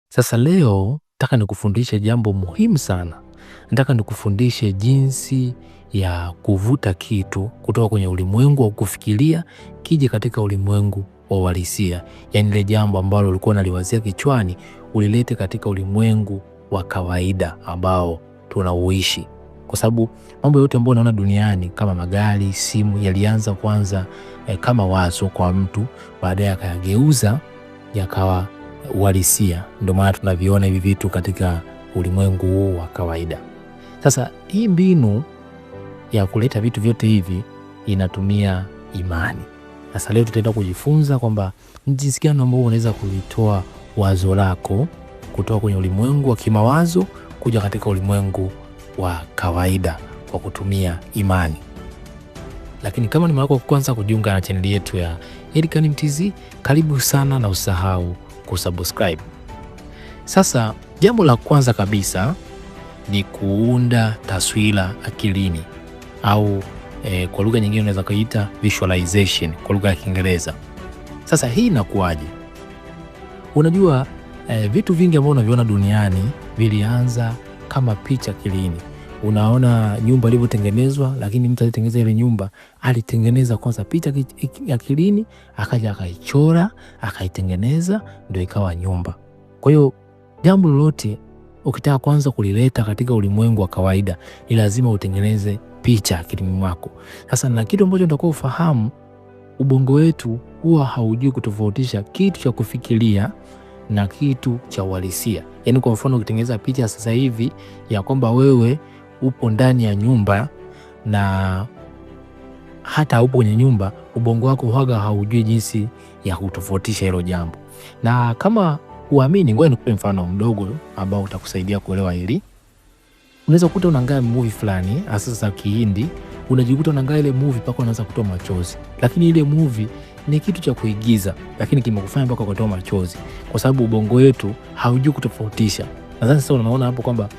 Sasa leo nataka nikufundishe jambo muhimu sana. Nataka nikufundishe jinsi ya kuvuta kitu kutoka kwenye ulimwengu wa kufikiria kije katika ulimwengu wa uhalisia. Yaani ile jambo ambalo ulikuwa unaliwazia kichwani ulilete katika ulimwengu wa kawaida ambao tunauishi. Kwa sababu mambo yote ambayo unaona duniani kama magari, simu yalianza kwanza kama wazo kwa mtu, baadaye akayageuza yakawa uhalisia. Ndio maana tunaviona hivi vitu katika ulimwengu huu wa kawaida. Sasa hii mbinu ya kuleta vitu vyote hivi inatumia imani. Sasa leo tutaenda kujifunza kwamba jinsi gani ambavyo unaweza kulitoa wazo lako kutoka kwenye ulimwengu wa kimawazo kuja katika ulimwengu wa kawaida kwa kutumia imani. Lakini kama ni mara yako kwanza kujiunga na channel yetu ya Elikhan Mtz, karibu sana na usahau kusubscribe. Sasa jambo la kwanza kabisa ni kuunda taswira akilini au kwa lugha nyingine unaweza kuita visualization kwa lugha ya Kiingereza. Sasa hii inakuaje? Unajua vitu vingi ambavyo unaviona duniani vilianza kama picha akilini. Unaona nyumba ilivyotengenezwa, lakini mtu alitengeneza ile nyumba alitengeneza kwanza picha akilini, akaja akaichora, akaitengeneza, ndio ikawa nyumba. Kwa hiyo jambo lolote ukitaka kwanza kulileta katika ulimwengu wa kawaida ni lazima utengeneze picha akilini mwako. Sasa na kitu ambacho nitakuwa ufahamu, ubongo wetu huwa haujui kutofautisha kitu cha kufikiria na kitu cha uhalisia. Yaani kwa mfano ukitengeneza picha sasa hivi ya kwamba wewe upo ndani ya nyumba na hata upo kwenye nyumba, ubongo wako huaga haujui jinsi ya kutofautisha hilo jambo. Na kama huamini, ngoja nikupe mfano mdogo ambao utakusaidia kuelewa hili. Unaweza kukuta unaangalia movie fulani hasa za Kihindi, unajikuta unaangalia ile movie mpaka unaanza kutoa machozi. Lakini ile movie ni kitu cha kuigiza, lakini kimekufanya mpaka kutoa machozi kwa sababu ubongo wetu haujui kutofautisha. Na sasa unaona hapo kwamba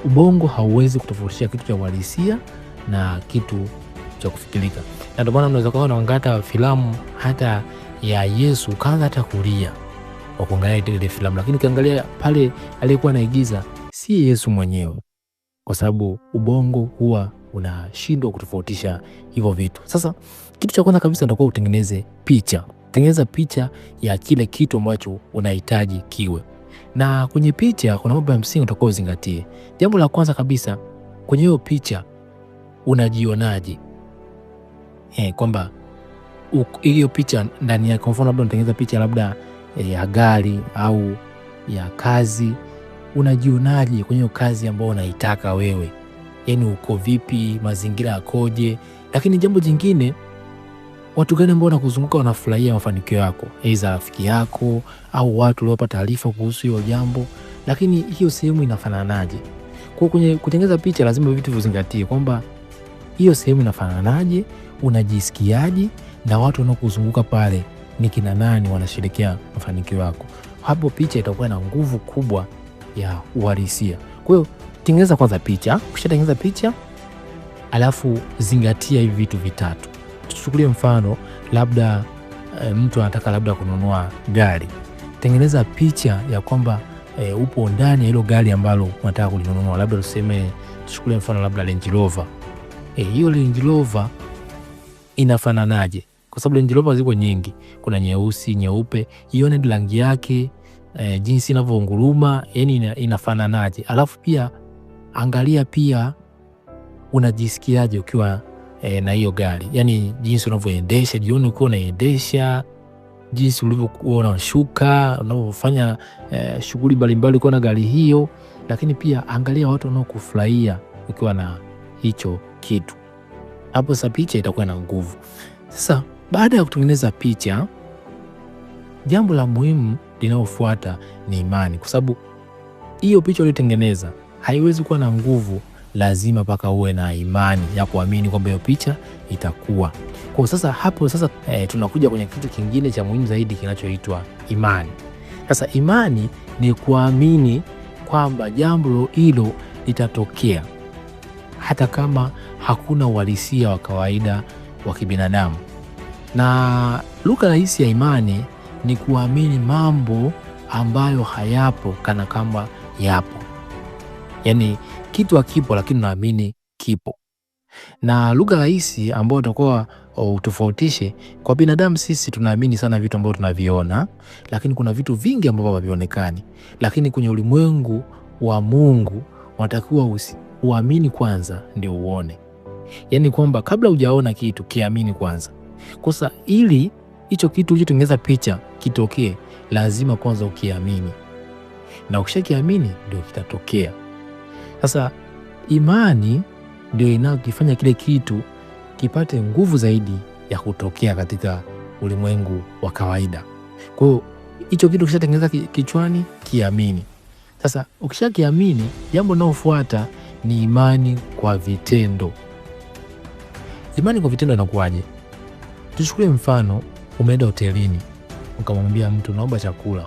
ubongo hauwezi kutofautisha kitu cha uhalisia na kitu cha kufikirika. Na ndio maana unaweza kuona unaangalia filamu hata ya Yesu kaanza hata kulia kwa kuangalia ile filamu, lakini ukiangalia pale aliyekuwa anaigiza si Yesu mwenyewe, kwa sababu ubongo huwa unashindwa kutofautisha hivyo vitu. Sasa kitu cha kwanza kabisa ndio utengeneze picha. Tengeneza picha ya kile kitu ambacho unahitaji kiwe. Na kwenye picha kuna mambo ya msingi utakao uzingatie. Jambo la kwanza kabisa, kwenye hiyo picha unajionaje? Kwamba hiyo picha ndani yake, kwa mfano labda unatengeneza picha labda ya gari au ya kazi, unajionaje kwenye hiyo kazi ambayo unaitaka wewe? Yaani uko vipi, mazingira yakoje? Lakini jambo jingine, watu gani ambao wanakuzunguka wanafurahia mafanikio yako? Aidha rafiki yako au watu waliopata taarifa kuhusu hiyo jambo. Lakini hiyo sehemu inafananaje? Kwa kwenye kutengeneza picha lazima vitu vizingatie kwamba hiyo sehemu inafananaje, unajisikiaje, na watu wanaokuzunguka pale ni kina nani wanashirikia mafanikio yako. Hapo picha itakuwa na nguvu kubwa ya uhalisia. Kwa hiyo tengeneza kwanza picha. Ukishatengeneza picha, alafu zingatia hivi vitu vitatu. Tuchukulie mfano labda mtu anataka labda kununua gari. Tengeneza picha ya kwamba upo ndani ya hilo gari ambalo unataka kulinunua. Labda tuseme, tuchukulie mfano labda Range Rover. Hiyo Range Rover inafananaje? Kwa sababu Range Rover ziko nyingi. Kuna nyeusi, nyeupe. Ione rangi yake, jinsi inavyounguruma, yani inafananaje. Alafu pia angalia pia unajisikiaje ukiwa na hiyo gari. Yaani jinsi unavyoendesha, jioni ukiwa unaendesha, jinsi ulivyokuwa unashuka, unavyofanya shughuli mbalimbali ukiwa na gari hiyo. Lakini pia angalia watu wanaokufurahia ukiwa na hicho kitu. Hapo sasa picha itakuwa na nguvu. Sasa baada ya kutengeneza picha, jambo la muhimu linalofuata ni imani, kwa sababu hiyo picha uliyotengeneza haiwezi kuwa na nguvu, lazima paka uwe na imani ya kuamini kwamba hiyo picha itakuwa. Kwa sasa hapo sasa tunakuja kwenye kitu kingine cha muhimu zaidi kinachoitwa imani. Sasa imani ni kuamini kwamba jambo hilo litatokea hata kama hakuna uhalisia wa kawaida wa kibinadamu. Na lugha rahisi ya imani ni kuamini mambo ambayo hayapo kana kama yapo. Yaani kitu hakipo lakini naamini kipo. Na lugha rahisi ambayo utakuwa utofautishe, kwa binadamu sisi tunaamini sana vitu ambavyo tunaviona, lakini kuna vitu vingi ambavyo havionekani. Lakini kwenye ulimwengu wa Mungu unatakiwa uamini kwanza ndio uone. Yaani kwamba kabla hujaona kitu kiamini kwanza. Kosa ili hicho kitu ulichotengeneza picha kitokee, lazima kwanza ukiamini. Na ukishakiamini ndio kitatokea. Sasa imani ndio inakifanya kile kitu kipate nguvu zaidi ya kutokea katika ulimwengu wa kawaida. Kwa hiyo hicho kitu kishatengeneza kichwani, kiamini. Sasa ukishakiamini, jambo linalofuata ni imani kwa vitendo. Imani kwa vitendo inakuwaje? Tuchukue mfano, umeenda hotelini, ukamwambia mtu naomba chakula.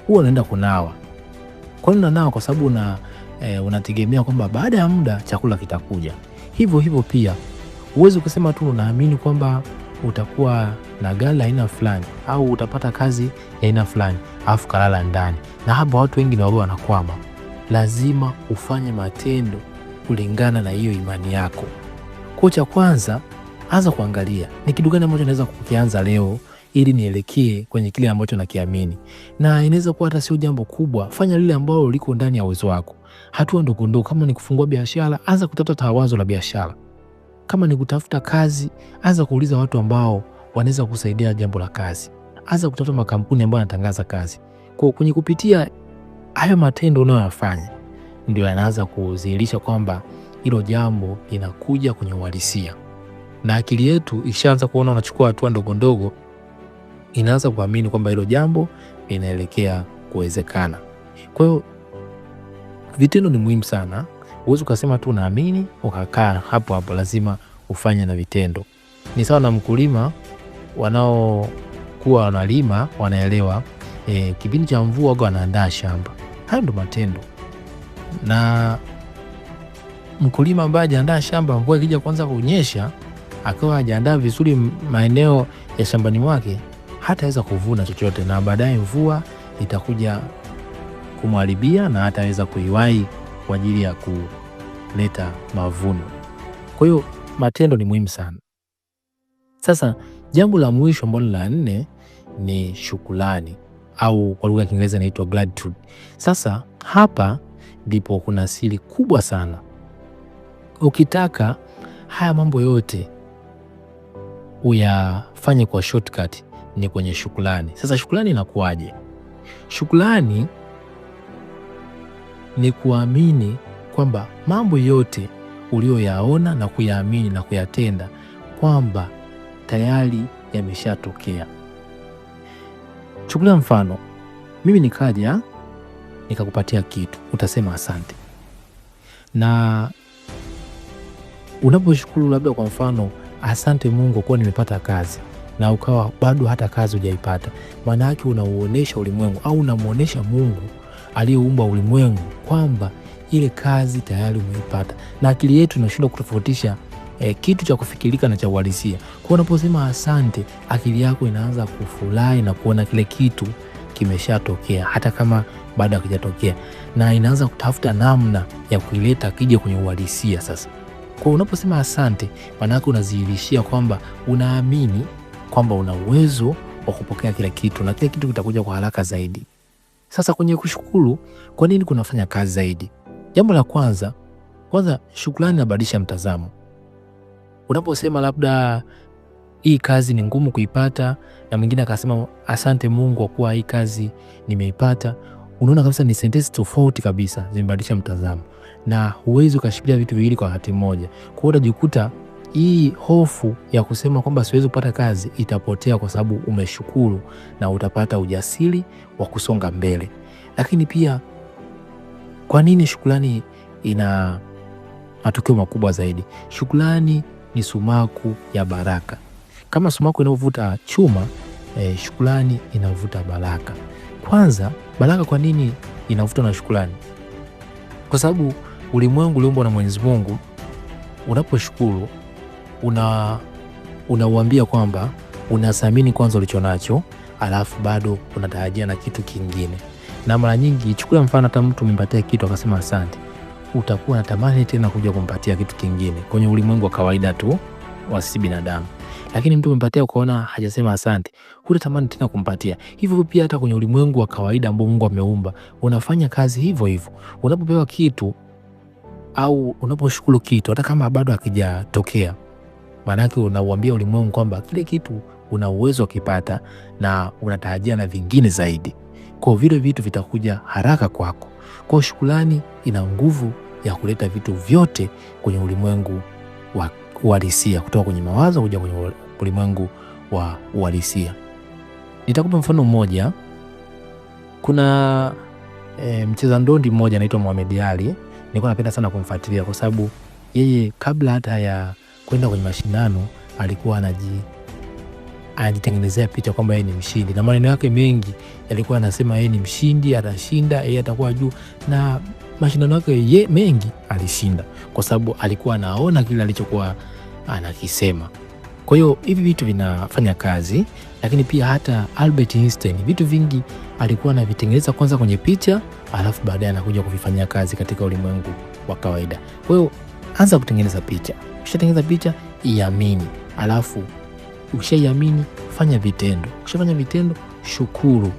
Huwa unaenda kunawa. Kwa nini unanawa? Kwa sababu unategemea kwamba baada ya muda chakula kitakuja. Hivyo hivyo pia huwezi kusema tu unaamini kwamba utakuwa na gari aina fulani au utapata kazi ya aina fulani alafu kalala ndani. Na hapa watu wengi ndio wanakwama. Lazima ufanye matendo kulingana na hiyo imani yako. Kwa cha kwanza, anza kuangalia ni kitu gani ambacho naweza kukianza leo ili nielekee kwenye kile ambacho nakiamini. Na inaweza kuwa hata sio jambo kubwa, fanya lile ambalo liko ndani ya uwezo wako. Hatua ndogo ndogo, kama ni kufungua biashara, anza kutafuta wazo la biashara. Kama ni kutafuta kazi, anza kuuliza watu ambao wanaweza kusaidia jambo la kazi. Anza kutafuta makampuni ambayo yanatangaza kazi. Kwa kwenye kupitia hayo matendo unayoyafanya ndio yanaanza kudhihirisha kwamba hilo jambo linakuja kwenye uhalisia. Na akili yetu ikishaanza kuona unachukua hatua ndogo ndogo, inaanza kuamini kwamba hilo jambo linaelekea kuwezekana. Kwa hiyo vitendo ni muhimu sana. Huwezi ukasema tu naamini ukakaa hapo hapo, lazima ufanye na vitendo. Ni sawa na mkulima wanaokuwa wanalima, wanaelewa kipindi cha mvua wao wanaandaa shamba. Hayo ndo matendo. Na mkulima ambaye hajaandaa shamba, mvua ikija kwanza kunyesha, akawa hajaandaa vizuri maeneo ya shambani mwake, hataweza kuvuna chochote, na baadaye mvua itakuja kumharibia na hataweza kuiwahi kwa ajili ya kuleta mavuno. Kwa hiyo matendo ni muhimu sana. Sasa jambo la mwisho ambalo la 4 ni shukrani, au kwa lugha ya Kiingereza inaitwa gratitude. Sasa hapa ndipo kuna siri kubwa sana. Ukitaka haya mambo yote uyafanye kwa shortcut, ni kwenye shukrani. Sasa shukrani inakuwaje? Shukrani ni kuamini kwamba mambo yote ulioyaona na kuyaamini na kuyatenda kwamba tayari yameshatokea. Chukulia mfano, mimi nikaja nikakupatia kitu, utasema asante. Na unaposhukuru, labda kwa mfano, asante Mungu kwa nimepata kazi, na ukawa bado hata kazi hujaipata, maana yake unauonesha ulimwengu au unamuonesha Mungu aliyeumba ulimwengu kwamba ile kazi tayari umeipata. Na akili yetu inashindwa kutofautisha kitu cha kufikirika na cha uhalisia. Kwa unaposema asante, akili yako inaanza kufurahi na kuona kile kitu kimeshatokea hata kama bado hakijatokea, na inaanza kutafuta namna ya kuileta kija kwenye uhalisia. Sasa kwa unaposema asante, maana yake unazihirishia kwamba unaamini kwamba una uwezo wa kupokea kile kitu na kile kitu kitakuja kwa haraka zaidi. Sasa kwenye kushukuru, kwa nini kunafanya kazi zaidi? Jambo la kwanza, shukrani inabadilisha mtazamo. Unaposema labda hii kazi ni ngumu kuipata, na mwingine akasema asante Mungu kwa kuwa hii kazi nimeipata, unaona kabisa ni sentensi tofauti kabisa, zimebadilisha mtazamo. Na huwezi ukashikilia vitu viwili kwa wakati mmoja. Kwa hiyo utajikuta hii hofu ya kusema kwamba siwezi kupata kazi itapotea kwa sababu umeshukuru, na utapata ujasiri wa kusonga mbele. Lakini pia kwa nini shukrani ina matokeo makubwa zaidi? Shukrani ni sumaku ya baraka. Kama sumaku inavuta chuma, shukrani inavuta baraka. Kwanza, baraka kwa nini inavutwa na shukrani? Kwa sababu ulimwengu uliumbwa na Mwenyezi Mungu. Unaposhukuru unauambia kwamba unathamini kwanza ulicho nacho, alafu bado unatarajia na kitu kingine. Na mara nyingi chukua mfano hata mtu umempatia kitu akasema asante, utakuwa unatamani tena kuja kumpatia kitu kingine kwenye ulimwengu wa kawaida tu wa sisi binadamu. Lakini mtu umempatia ukaona hajasema asante, hutatamani tena kumpatia. Hivyo pia hata kwenye ulimwengu wa kawaida ambao Mungu ameumba, unafanya kazi hivyo hivyo. Unapopewa kitu au unaposhukuru kitu hata kama bado hakijatokea, maana yake unauambia ulimwengu kwamba kile kitu una uwezo wa kipata na unatarajia na vingine zaidi. Kwa vile vitu vitakuja haraka kwako. Kwa shukrani ina nguvu ya kuleta vitu vyote kwenye ulimwengu wa uhalisia, kutoka kwenye mawazo kuja kwenye ulimwengu wa uhalisia. Nitakupa mfano mmoja. Kuna mcheza ndondi mmoja anaitwa Muhammad Ali. Nilikuwa napenda sana kumfuatilia kwa sababu yeye kabla hata ya kwenda kwenye mashindano alikuwa anajitengenezea picha kwamba yeye ni mshindi, na maneno yake mengi yalikuwa anasema yeye ni mshindi, atashinda, yeye atakuwa juu, na mashindano yake mengi alishinda kwa sababu alikuwa anaona kile alichokuwa anakisema. Kwa hiyo hivi vitu vinafanya kazi. Lakini pia hata Albert Einstein vitu vingi alikuwa anavitengeneza kwanza kwenye picha, alafu baadaye anakuja kuvifanyia kazi katika ulimwengu wa kawaida. Kwa hiyo anza kutengeneza picha. Ukishatengeneza picha, iamini. Alafu ukishaiamini, fanya vitendo. Ukishafanya vitendo, shukuru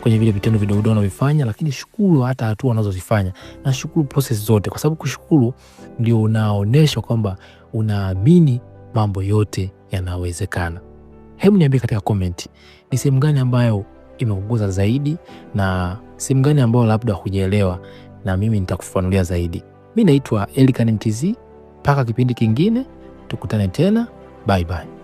kwenye vile vitendo vidogo unavyofanya, lakini shukuru hata hatua unazozifanya na shukuru process zote, kwa sababu kushukuru ndio unaonesha kwamba unaamini mambo yote yanawezekana. Hebu niambie katika comment ni sehemu gani ambayo imekugusa zaidi na sehemu gani ambayo labda hujaelewa, na mimi nitakufafanulia zaidi. Mimi naitwa Elikhan Mtz. Paka kipindi kingine tukutane tena. Bye bye.